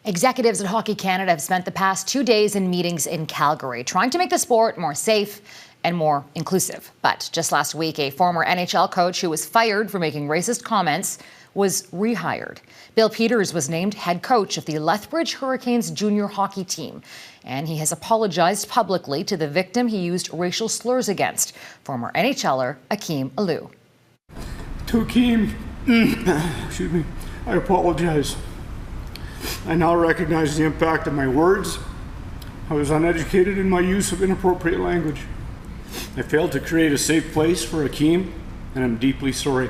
Executives at Hockey Canada have spent the past 2 days in meetings in Calgary, trying to make the sport more safe and more inclusive. But just last week, a former NHL coach who was fired for making racist comments was rehired. Bill Peters was named head coach of the Lethbridge Hurricanes junior hockey team, and he has apologized publicly to the victim he used racial slurs against, former NHLer Akim Aliu. To Akim, excuse me, I apologize. I now recognize the impact of my words. I was uneducated in my use of inappropriate language. I failed to create a safe place for Akim, and I'm deeply sorry.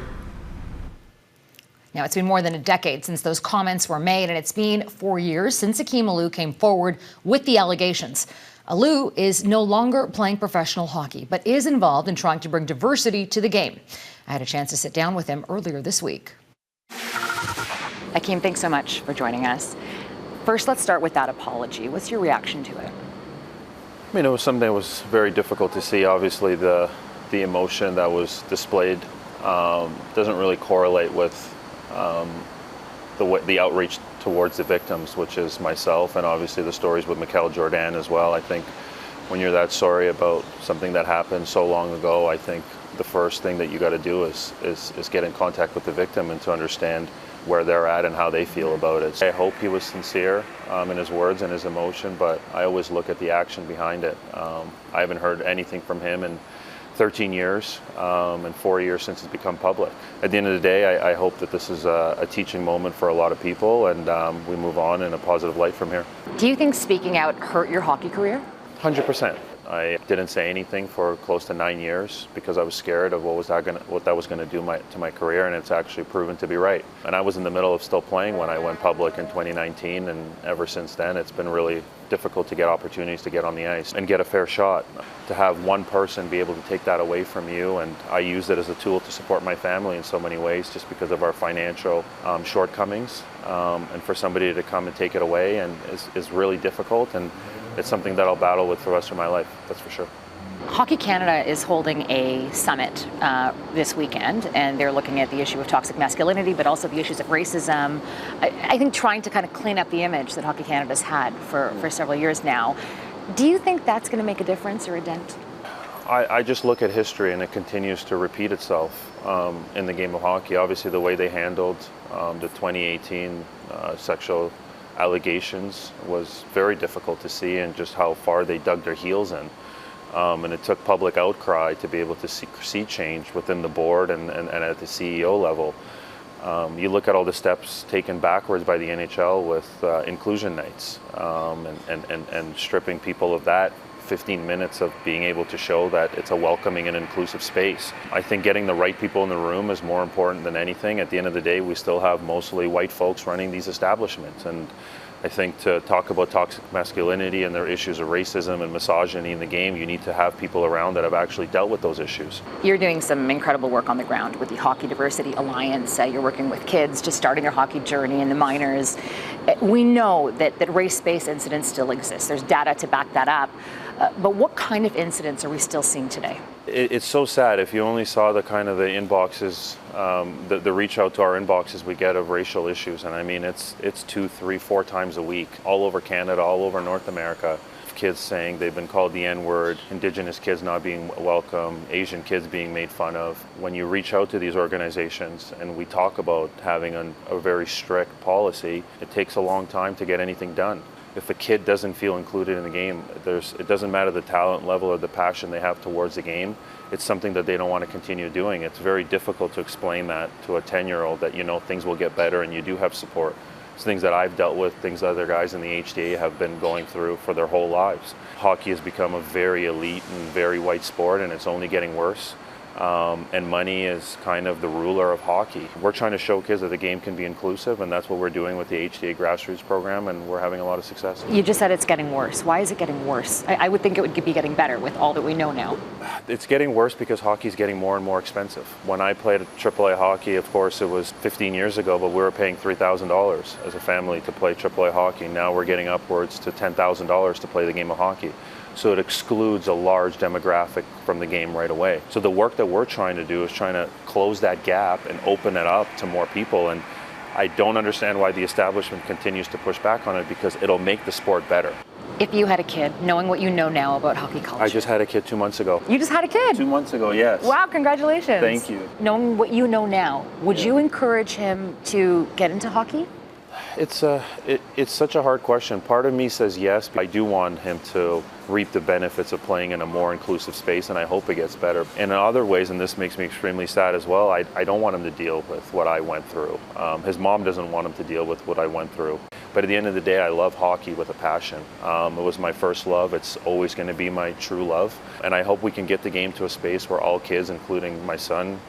Now, it's been more than a decade since those comments were made, and it's been 4 years since Akim Aliu came forward with the allegations. Aliu is no longer playing professional hockey, but is involved in trying to bring diversity to the game. I had a chance to sit down with him earlier this week. Akim, thanks so much for joining us. First, let's start with that apology. What's your reaction to it? I mean, it was something that was very difficult to see. Obviously, the emotion that was displayed doesn't really correlate with the outreach towards the victims, which is myself, and obviously the stories with Mikel Jordan as well. I think when you're that sorry about something that happened so long ago, I think the first thing that you got to do is get in contact with the victim and to understand where they're at and how they feel about it. I hope he was sincere in his words and his emotion, but I always look at the action behind it. I haven't heard anything from him in 13 years and 4 years since it's become public. At the end of the day, I hope that this is a teaching moment for a lot of people, and we move on in a positive light from here. Do you think speaking out hurt your hockey career? 100%. I didn't say anything for close to 9 years because I was scared of what that was going to do to my career, and it's actually proven to be right. And I was in the middle of still playing when I went public in 2019, and ever since then it's been really difficult to get opportunities to get on the ice and get a fair shot. To have one person be able to take that away from you, and I used it as a tool to support my family in so many ways just because of our financial shortcomings, and for somebody to come and take it away and is really difficult, and it's something that I'll battle with for the rest of my life, that's for sure. Hockey Canada is holding a summit this weekend, and they're looking at the issue of toxic masculinity, but also the issues of racism. I think trying to kind of clean up the image that Hockey Canada's had for several years now. Do you think that's going to make a difference or a dent? I just look at history, and it continues to repeat itself in the game of hockey. Obviously, the way they handled the 2018 sexual allegations was very difficult to see, and just how far they dug their heels in. And it took public outcry to be able to see change within the board and at the CEO level. You look at all the steps taken backwards by the NHL with inclusion nights and stripping people of that 15 minutes of being able to show that it's a welcoming and inclusive space. I think getting the right people in the room is more important than anything. At the end of the day, we still have mostly white folks running these establishments, and I think to talk about toxic masculinity and their issues of racism and misogyny in the game, you need to have people around that have actually dealt with those issues. You're doing some incredible work on the ground with the Hockey Diversity Alliance. You're working with kids just starting their hockey journey in the minors. We know that race-based incidents still exist. There's data to back that up. But what kind of incidents are we still seeing today? It's so sad. If you only saw the kind of the inboxes, the reach out to our inboxes we get of racial issues, and I mean it's 2, 3, 4 times a week, all over Canada, all over North America. Kids saying they've been called the N-word, Indigenous kids not being welcome, Asian kids being made fun of. When you reach out to these organizations and we talk about having a very strict policy, it takes a long time to get anything done. If a kid doesn't feel included in the game, it doesn't matter the talent level or the passion they have towards the game, it's something that they don't want to continue doing. It's very difficult to explain that to a 10-year-old that, you know, things will get better and you do have support. It's things that I've dealt with, things that other guys in the HDA have been going through for their whole lives. Hockey has become a very elite and very white sport, and it's only getting worse. And money is kind of the ruler of hockey. We're trying to show kids that the game can be inclusive, and that's what we're doing with the HDA grassroots program, and we're having a lot of success. You just said it's getting worse. Why is it getting worse? I would think it would be getting better with all that we know now. It's getting worse because hockey is getting more and more expensive. When I played AAA hockey, of course, it was 15 years ago, but we were paying $3,000 as a family to play AAA hockey. Now we're getting upwards to $10,000 to play the game of hockey. So it excludes a large demographic from the game right away. So the work that we're trying to do is trying to close that gap and open it up to more people. And I don't understand why the establishment continues to push back on it, because it'll make the sport better. If you had a kid, knowing what you know now about hockey culture. I just had a kid 2 months ago. You just had a kid? 2 months ago, yes. Wow, congratulations. Thank you. Knowing what you know now, would you encourage him to get into hockey? It's such a hard question. Part of me says yes. I do want him to reap the benefits of playing in a more inclusive space, and I hope it gets better. And in other ways, and this makes me extremely sad as well, I don't want him to deal with what I went through. His mom doesn't want him to deal with what I went through. But at the end of the day, I love hockey with a passion. It was my first love. It's always going to be my true love. And I hope we can get the game to a space where all kids, including my son,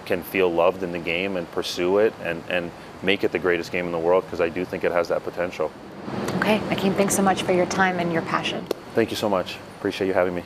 can feel loved in the game and pursue it and make it the greatest game in the world, because I do think it has that potential. Okay, Akim, thanks so much for your time and your passion. Thank you so much. Appreciate you having me.